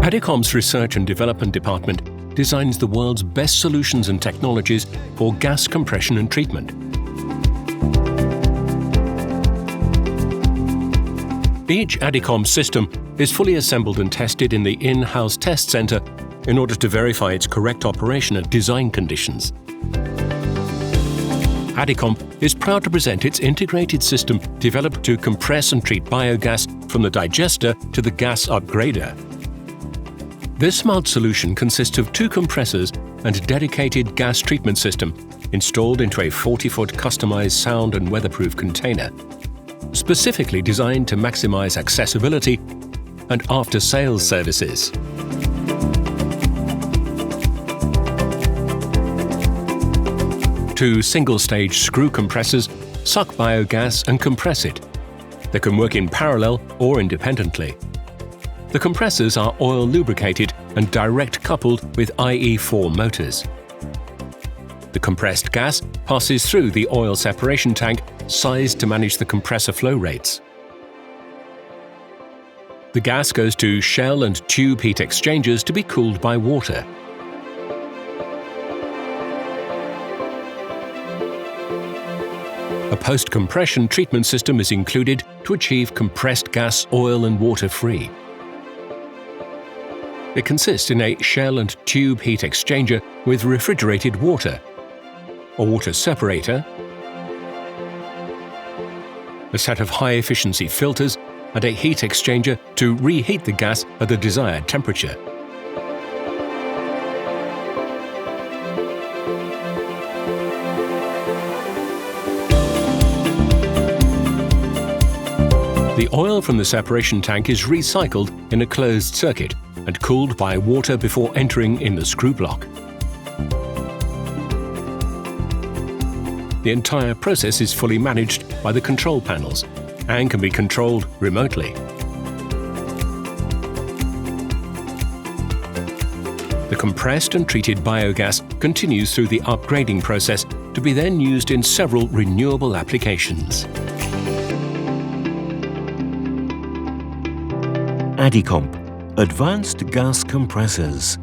ADICOM's Research and Development Department designs the world's best solutions and technologies for gas compression and treatment. Each ADICOM system is fully assembled and tested in the in-house test center in order to verify its correct operation at design conditions. ADICOM is proud to present its integrated system developed to compress and treat biogas from the digester to the gas upgrader. This smart solution consists of 2 compressors and a dedicated gas treatment system installed into a 40-foot customized sound and weatherproof container, specifically designed to maximize accessibility and after-sales services. Two single-stage screw compressors suck biogas and compress it. They can work in parallel or independently. The compressors are oil lubricated and direct coupled with IE4 motors. The compressed gas passes through the oil separation tank sized to manage the compressor flow rates. The gas goes to shell and tube heat exchangers to be cooled by water. A post-compression treatment system is included to achieve compressed gas oil and water free. It consists in a shell and tube heat exchanger with refrigerated water, a water separator, a set of high-efficiency filters, and a heat exchanger to reheat the gas at the desired temperature. The oil from the separation tank is recycled in a closed circuit and cooled by water before entering in the screw block. The entire process is fully managed by the control panels and can be controlled remotely. The compressed and treated biogas continues through the upgrading process to be then used in several renewable applications. ADICOM, Advanced Gas Compressors.